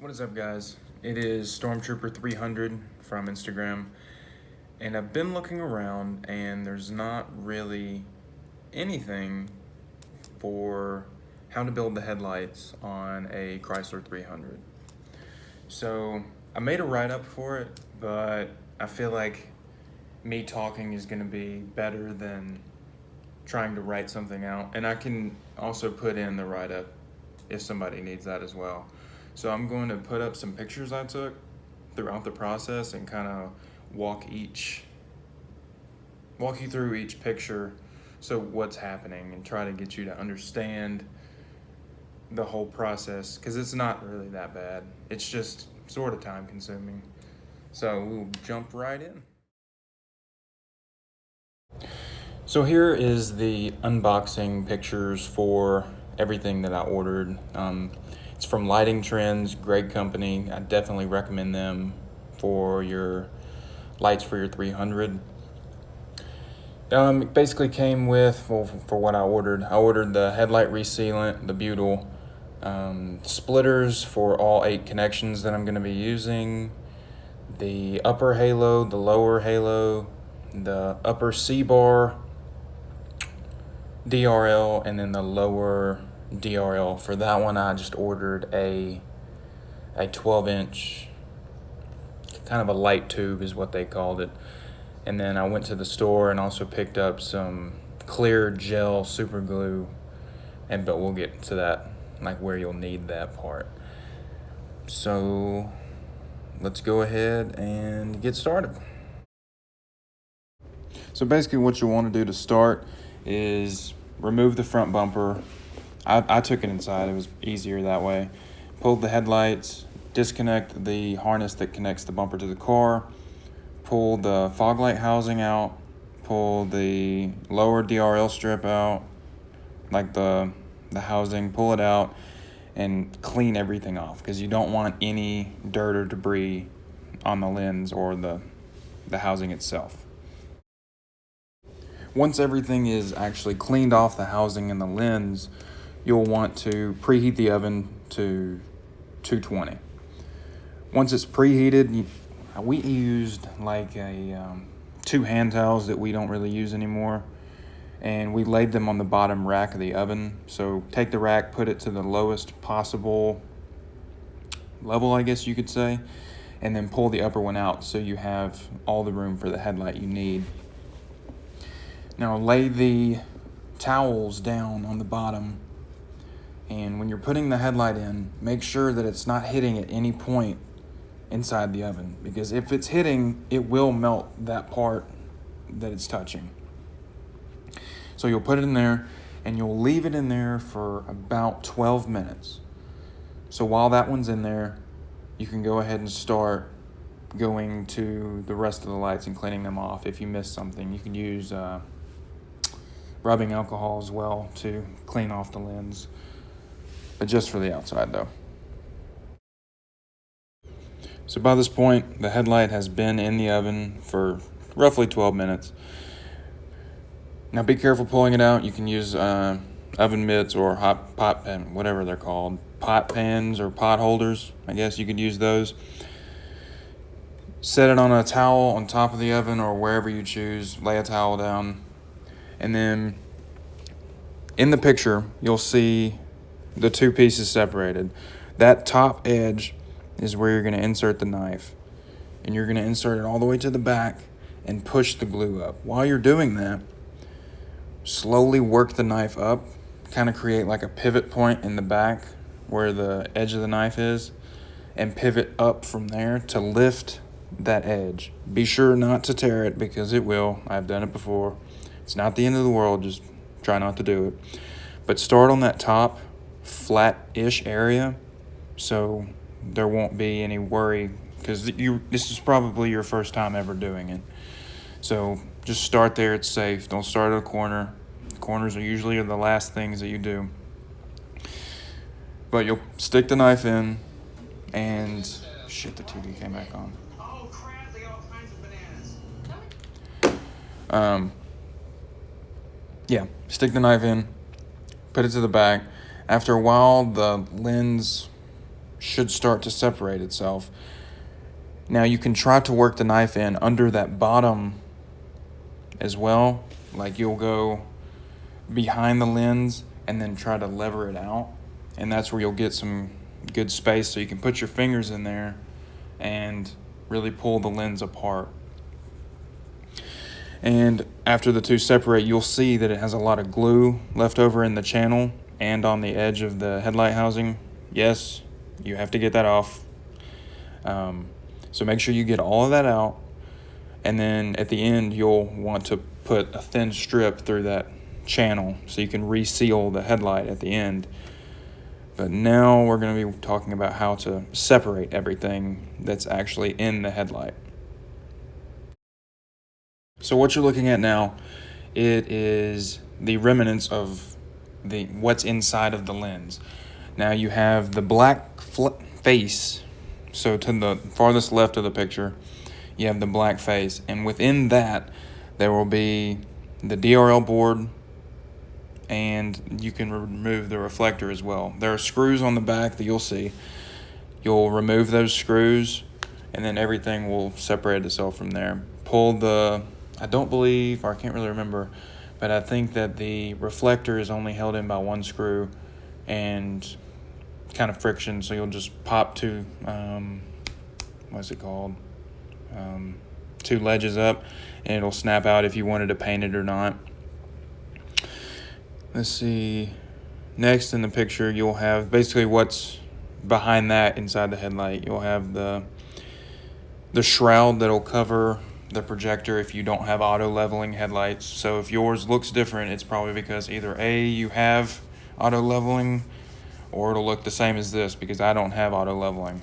What is up, guys? It is Stormtrooper 300 from Instagram, and I've been looking around and there's not really anything for how to build the headlights on a Chrysler 300. So I made a write-up for it, but I feel like me talking is going to be better than trying to write something out, and I can also put in the write-up if somebody needs that as well. So I'm going to put up some pictures I took throughout the process and kind of walk you through each picture, so what's happening, and try to get you to understand the whole process, because it's not really that bad. It's just sort of time consuming. So we'll jump right in. So here is the unboxing pictures for everything that I ordered. It's from Lighting Trends, great company. I definitely recommend them for your lights for your 300. It basically came with, well, for what I ordered the headlight resealant, the butyl, splitters for all 8 connections that I'm going to be using, the upper halo, the lower halo, the upper C-bar, DRL, and then the lower DRL. For that one, I just ordered a 12-inch, kind of a light tube is what they called it. And then I went to the store and also picked up some clear gel super glue, but we'll get to that, like where you'll need that part. So let's go ahead and get started. So basically what you want to do to start is remove the front bumper. I took it inside, it was easier that way. Pulled the headlights, disconnect the harness that connects the bumper to the car, pull the fog light housing out, pull the lower DRL strip out, like the housing, pull it out and clean everything off, because you don't want any dirt or debris on the lens or the housing itself. Once everything is actually cleaned off the housing and the lens, you'll want to preheat the oven to 220. Once it's preheated, we used like 2 hand towels that we don't really use anymore, and we laid them on the bottom rack of the oven. So take the rack, put it to the lowest possible level, I guess you could say, and then pull the upper one out so you have all the room for the headlight you need. Now lay the towels down on the bottom, and when you're putting the headlight in, make sure that it's not hitting at any point inside the oven, because if it's hitting, it will melt that part that it's touching. So you'll put it in there and you'll leave it in there for about 12 minutes. So while that one's in there, you can go ahead and start going to the rest of the lights and cleaning them off. If you missed something, you can use rubbing alcohol as well to clean off the lens, but just for the outside though. So by this point, the headlight has been in the oven for roughly 12 minutes. Now be careful pulling it out. You can use oven mitts or hot pot pan, whatever they're called, pot pans or pot holders, I guess you could use those. Set it on a towel on top of the oven or wherever you choose. Lay a towel down, and then in the picture you'll see the 2 pieces separated. That top edge is where you're going to insert the knife, and you're going to insert it all the way to the back and push the glue up. While you're doing that, slowly work the knife up, kind of create like a pivot point in the back where the edge of the knife is, and pivot up from there to lift that edge. Be sure not to tear it, because it will. I've done it before. It's not the end of the world, just try not to do it. But start on that top flat-ish area so there won't be any worry, because this is probably your first time ever doing it. So just start there, it's safe. Don't start at a corner. Corners are usually the last things that you do. But you'll stick the knife in, and shit, the TV came back on. Oh crap, they got all kinds of bananas. Yeah, stick the knife in, put it to the back. After a while, the lens should start to separate itself. Now you can try to work the knife in under that bottom as well. Like you'll go behind the lens and then try to lever it out. And that's where you'll get some good space so you can put your fingers in there and really pull the lens apart. And after the two separate, you'll see that it has a lot of glue left over in the channel and on the edge of the headlight housing. Yes, you have to get that off. So make sure you get all of that out. And then at the end, you'll want to put a thin strip through that channel so you can reseal the headlight at the end. But now we're going to be talking about how to separate everything that's actually in the headlight. So what you're looking at now, it is the remnants of what's inside of the lens. Now you have the black face. So to the farthest left of the picture, you have the black face, and within that there will be the DRL board, and you can remove the reflector as well. There are screws on the back that you'll see. You'll remove those screws, and then everything will separate itself from there. Pull the, I don't believe, or I can't really remember, but I think that the reflector is only held in by one screw and kind of friction, so you'll just pop two, two ledges up, and it'll snap out if you wanted to paint it or not. Let's see. Next in the picture, you'll have basically what's behind that inside the headlight. You'll have the shroud that'll cover the projector if you don't have auto leveling headlights. So if yours looks different, it's probably because either A, you have auto leveling, or it'll look the same as this because I don't have auto leveling.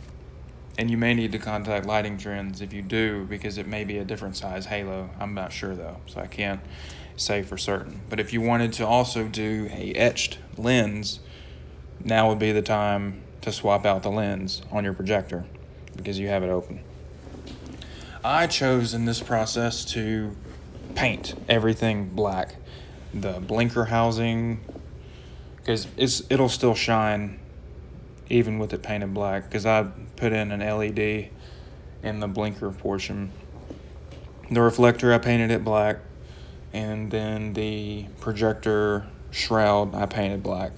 And you may need to contact Lighting Trends if you do, because it may be a different size halo. I'm not sure though, so I can't say for certain. But if you wanted to also do a etched lens, now would be the time to swap out the lens on your projector because you have it open. I chose in this process to paint everything black. The blinker housing, because it'll still shine even with it painted black, because I put in an LED in the blinker portion. The reflector, I painted it black, and then the projector shroud, I painted black,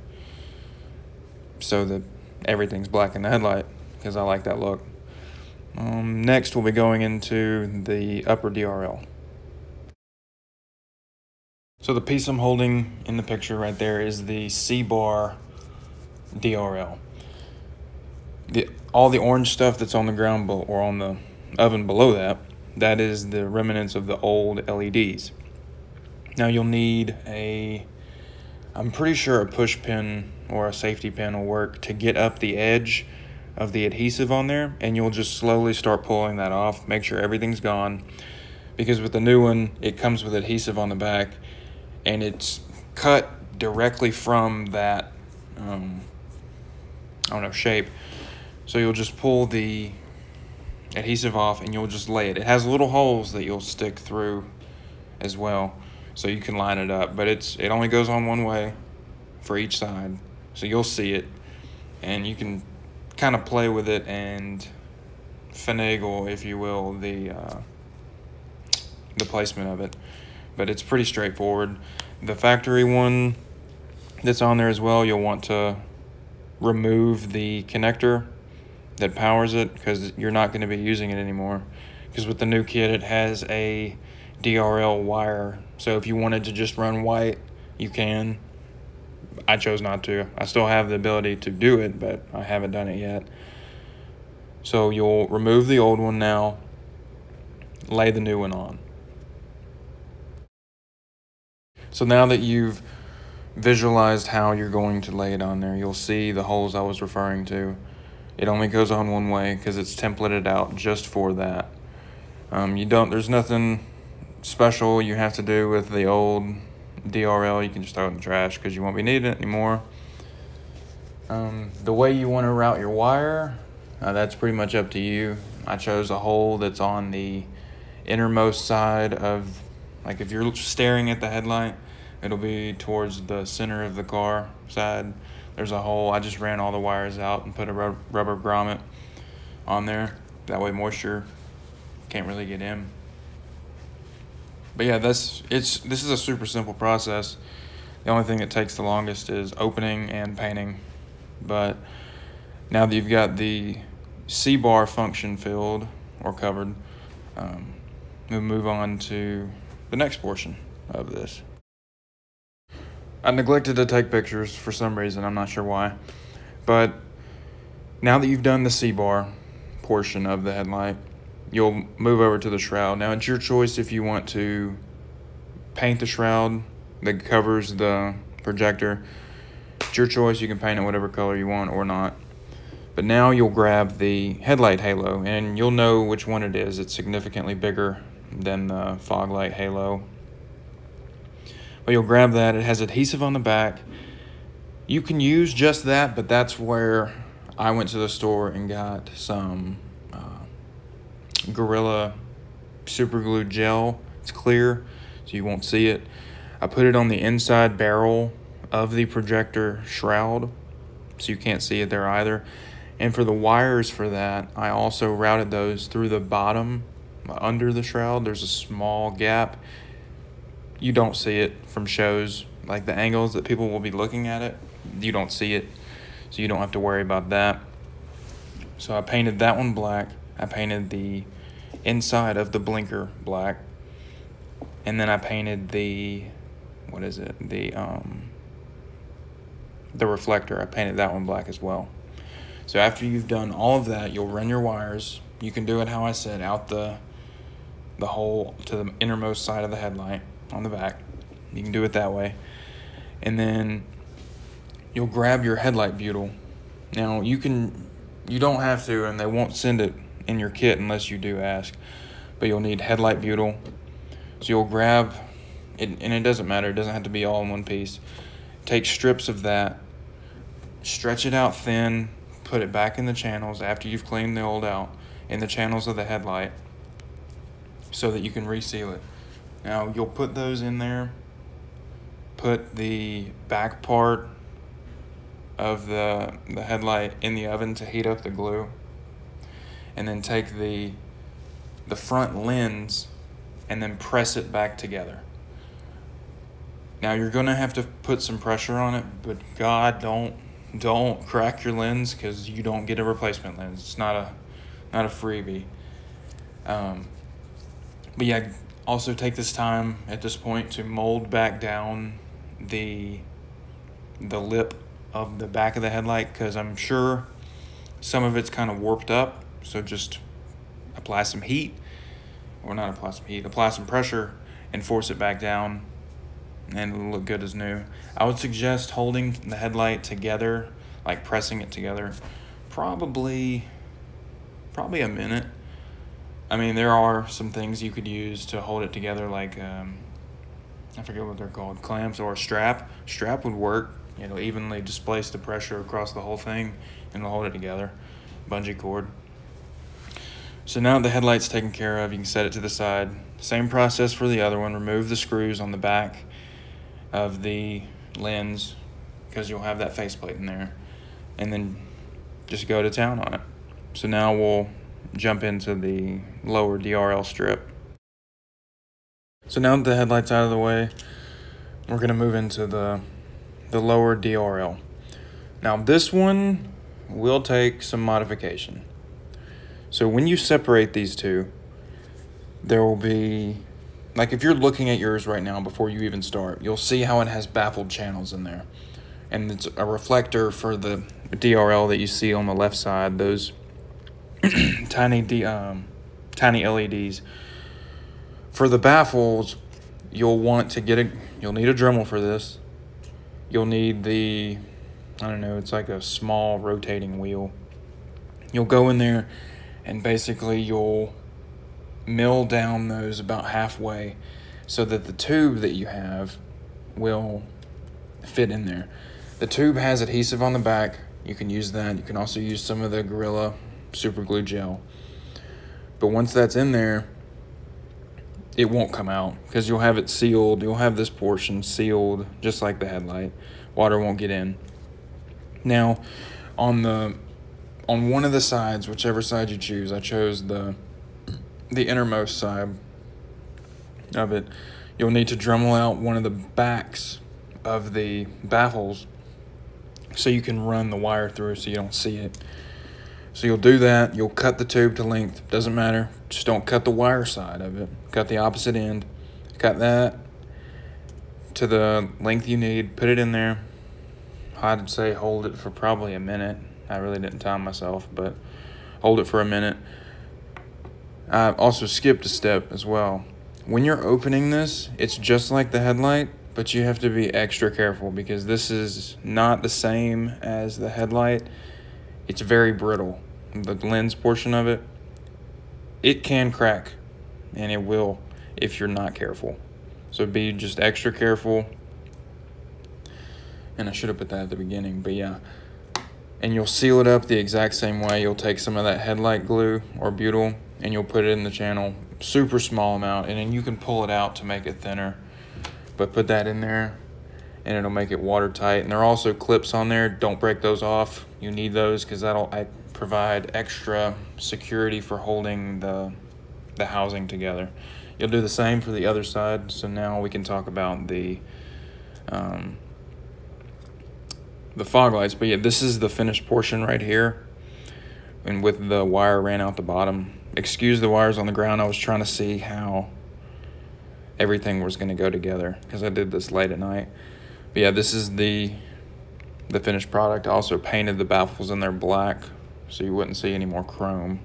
so that everything's black in the headlight, because I like that look. Next, we'll be going into the upper DRL. So the piece I'm holding in the picture right there is the C-bar DRL. All the orange stuff that's on the ground or on the oven below that is the remnants of the old LEDs. Now you'll need I'm pretty sure a push pin or a safety pin will work to get up the edge of the adhesive on there, and you'll just slowly start pulling that off. Make sure everything's gone, because with the new one, it comes with adhesive on the back, and it's cut directly from that, shape. So you'll just pull the adhesive off and you'll just lay it. It has little holes that you'll stick through as well, so you can line it up, but it only goes on one way for each side, so you'll see it, and you can kind of play with it and finagle, if you will, the placement of it, but it's pretty straightforward. The factory one that's on there as well, you'll want to remove the connector that powers it, because you're not going to be using it anymore, because with the new kit it has a DRL wire, so if you wanted to just run white, you can. I chose not to. I still have the ability to do it, but I haven't done it yet. So you'll remove the old one now, lay the new one on. So now that you've visualized how you're going to lay it on there, you'll see the holes I was referring to. It only goes on one way because it's templated out just for that. There's nothing special you have to do with the old DRL. You can just throw it in the trash because you won't be needing it anymore. The way you want to route your wire, that's pretty much up to you. I chose a hole that's on the innermost side of, like if you're staring at the headlight, it'll be towards the center of the car side. there's a hole. I just ran all the wires out and put a rubber grommet on there. That way moisture can't really get in. But yeah, this is a super simple process. The only thing that takes the longest is opening and painting. But now that you've got the C-bar function filled or covered, we'll move on to the next portion of this. I neglected to take pictures for some reason, I'm not sure why. But now that you've done the C-bar portion of the headlight, you'll move over to the shroud. Now it's your choice if you want to paint the shroud that covers the projector. It's your choice, you can paint it whatever color you want or not. But now you'll grab the headlight halo and you'll know which one it is. It's significantly bigger than the fog light halo. But you'll grab that. It has adhesive on the back. You can use just that, but that's where I went to the store and got some Gorilla super glue gel. It's clear, so you won't see it. I put it on the inside barrel of the projector shroud, so you can't see it there either. And for the wires for that, I also routed those through the bottom under the shroud. There's a small gap. You don't see it from shows, like the angles that people will be looking at it. You don't see it, so you don't have to worry about that. So I painted that one black. I painted the inside of the blinker black. And then I painted the, the reflector. I painted that one black as well. So after you've done all of that, you'll run your wires. You can do it how I said, out the hole to the innermost side of the headlight on the back. You can do it that way. And then you'll grab your headlight butyl. Now you don't have to, and they won't send it in your kit unless you do ask, but you'll need headlight butyl. So you'll grab it, and it doesn't matter, it doesn't have to be all in one piece. Take strips of that, stretch it out thin, put it back in the channels after you've cleaned the old out, in the channels of the headlight, so that you can reseal it. Now you'll put those in there, put the back part of the headlight in the oven to heat up the glue, and then take the front lens and then press it back together. Now you're gonna have to put some pressure on it, but God, don't crack your lens, because you don't get a replacement lens. It's not a freebie. But yeah, also take this time at this point to mold back down the lip of the back of the headlight, because I'm sure some of it's kind of warped up. So just apply some pressure and force it back down, and it'll look good as new. I would suggest holding the headlight together, like pressing it together, probably a minute. I mean, there are some things you could use to hold it together, like I forget what they're called, clamps or a strap. Strap would work. Evenly displace the pressure across the whole thing and it'll hold it together. Bungee cord. So now the headlight's taken care of, you can set it to the side. Same process for the other one. Remove the screws on the back of the lens, because you'll have that faceplate in there, and then just go to town on it. So now we'll jump into the lower DRL strip. So now that the headlight's out of the way, we're going to move into the lower DRL. Now this one will take some modification. So when you separate these two, there will be, like if you're looking at yours right now before you even start, you'll see how it has baffled channels in there. And it's a reflector for the DRL that you see on the left side, those tiny LEDs. For the baffles, you'll need a dremel for this. You'll need it's like a small rotating wheel. You'll go in there and basically you'll mill down those about halfway so that the tube that you have will fit in there. The tube has adhesive on the back. You can use that. You can also use some of the Gorilla super glue gel. But once that's in there, it won't come out because you'll have it sealed. You'll have this portion sealed just like the headlight. Water won't get in. Now, on one of the sides, whichever side you choose, I chose the innermost side of it. You'll need to dremel out one of the backs of the baffles so you can run the wire through so you don't see it. So you'll do that. You'll cut the tube to length. Doesn't matter. Just don't cut the wire side of it. Cut the opposite end. Cut that to the length you need. Put it in there. I'd say hold it for probably a minute. I really didn't time myself, but hold it for a minute. I also skipped a step as well. When you're opening this, it's just like the headlight, but you have to be extra careful because this is not the same as the headlight. It's very brittle. The lens portion of it, it can crack, and it will if you're not careful. So be just extra careful. And I should have put that at the beginning, but yeah. And you'll seal it up the exact same way. You'll take some of that headlight glue or butyl and you'll put it in the channel, super small amount, and then you can pull it out to make it thinner. But put that in there and it'll make it watertight. And there are also clips on there. Don't break those off. You need those because that'll provide extra security for holding the housing together. You'll do the same for the other side. So now we can talk about the fog lights. But yeah, this is the finished portion right here, and with the wire ran out the bottom. Excuse the wires on the ground. I was trying to see how everything was going to go together because I did this late at night. But yeah, this is the finished product. I also painted the baffles in there black so you wouldn't see any more chrome.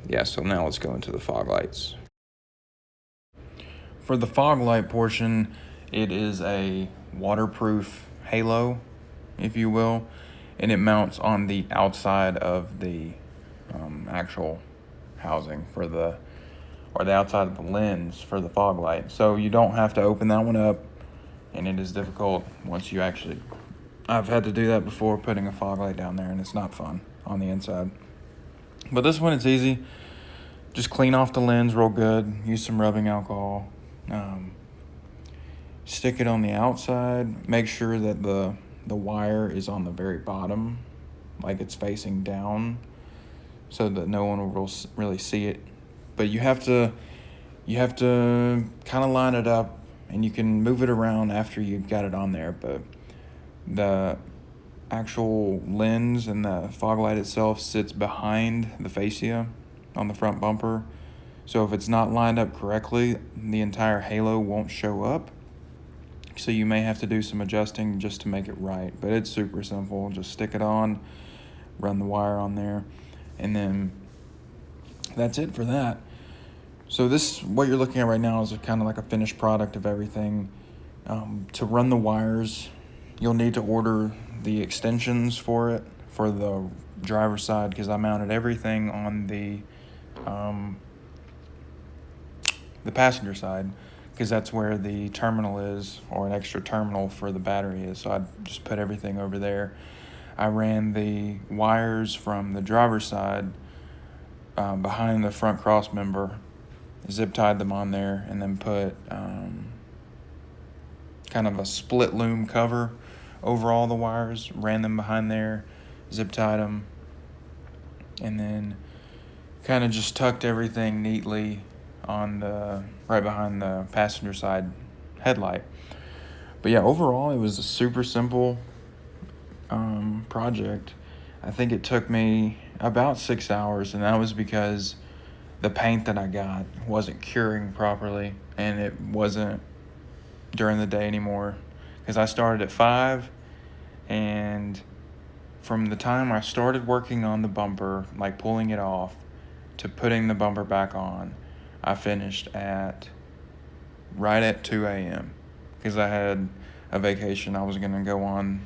Yeah, so now let's go into the fog lights. For the fog light portion, it is a waterproof halo, if you will, and it mounts on the outside of the actual housing for the outside of the lens for the fog light. So you don't have to open that one up, and it is difficult once you actually, I've had to do that before, putting a fog light down there, and it's not fun on the inside. But this one, it's easy. Just clean off the lens real good, use some rubbing alcohol, stick it on the outside, make sure that the wire is on the very bottom, like it's facing down, so that no one will really see it. But you have to kind of line it up, and you can move it around after you've got it on there. But the actual lens and the fog light itself sits behind the fascia on the front bumper. So if it's not lined up correctly, the entire halo won't show up. So you may have to do some adjusting just to make it right. But it's super simple. Just stick it on, run the wire on there, and then that's it for that. So this, what you're looking at right now, is kind of like a finished product of everything. To run the wires, you'll need to order the extensions for it for the driver's side, because I mounted everything on the passenger side, because that's where the terminal is, or an extra terminal for the battery is. So I just put everything over there. I ran the wires from the driver's side behind the front cross member, zip tied them on there, and then put kind of a split loom cover over all the wires, ran them behind there, zip tied them, and then kind of just tucked everything neatly on the right behind the passenger side headlight. But yeah, overall it was a super simple project. I think it took me about 6 hours, and that was because the paint that I got wasn't curing properly, and it wasn't during the day anymore, because I started at 5, and from the time I started working on the bumper, like pulling it off, to putting the bumper back on, I finished right at 2 a.m. because I had a vacation I was going to go on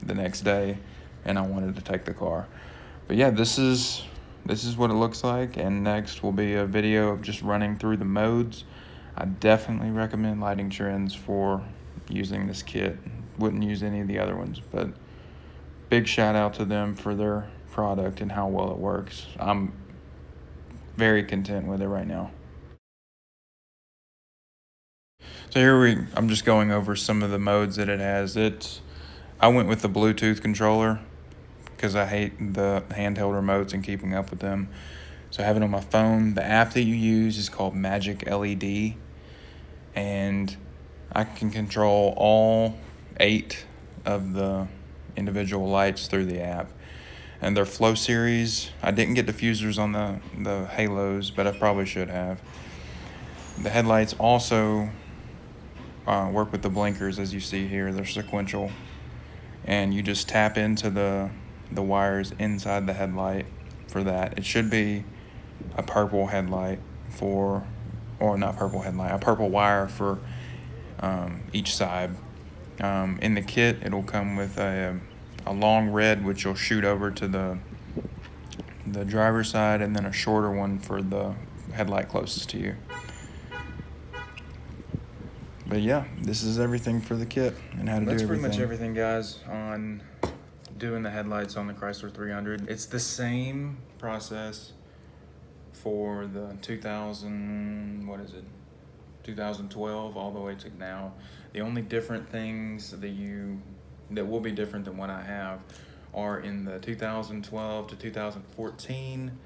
the next day, and I wanted to take the car. But yeah, this is what it looks like, and next will be a video of just running through the modes. I definitely recommend Lighting Trends for using this kit. Wouldn't use any of the other ones, but big shout out to them for their product and how well it works. I'm very content with it right now. So I'm just going over some of the modes that it has. I went with the Bluetooth controller because I hate the handheld remotes and keeping up with them. So I have it on my phone. The app that you use is called Magic LED, and I can control all 8 of the individual lights through the app. And they're flow series. I didn't get diffusers on the halos, but I probably should have. The headlights also work with the blinkers, as you see here. They're sequential, and you just tap into the wires inside the headlight for that. It should be a purple headlight for, or not purple headlight, a purple wire for each side. In the kit, it'll come with a long red, which will shoot over to the driver's side, and then a shorter one for the headlight closest to you. But yeah, this is everything for the kit and how to do everything. That's pretty much everything, guys, on doing the headlights on the Chrysler 300. It's the same process for the 2012 all the way to now. The only different things that will be different than what I have are in the 2012 to 2014.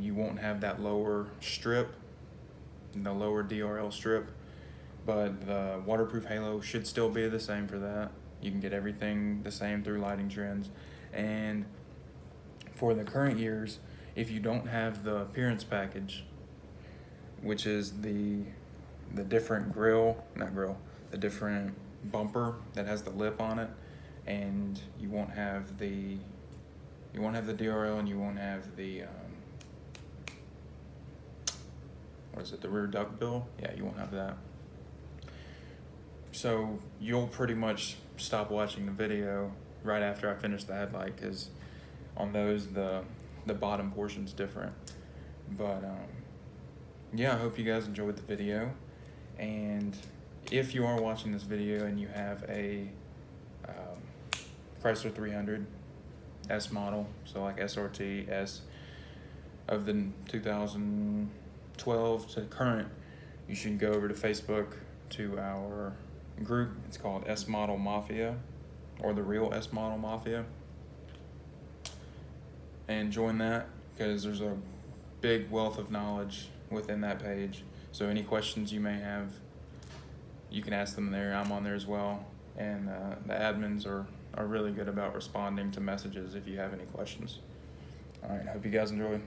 You won't have that lower strip, the lower DRL strip, but the waterproof halo should still be the same for that. You can get everything the same through Lighting Trends. And for the current years, if you don't have the appearance package, which is the different the different bumper that has the lip on it, and you won't have the DRL, and you won't have the the rear duct bill. Yeah, you won't have that. So you'll pretty much stop watching the video right after I finish the headlight, because on those the bottom portion's different. But yeah, I hope you guys enjoyed the video. And if you are watching this video and you have a Chrysler 300 S model, so like SRT S of the 2012 to current, you should go over to Facebook to our group. It's called S Model Mafia, or the Real S Model Mafia, and join that, because there's a big wealth of knowledge within that page. So any questions you may have, you can ask them there. I'm on there as well, and the admins are really good about responding to messages if you have any questions. All right, hope you guys enjoy.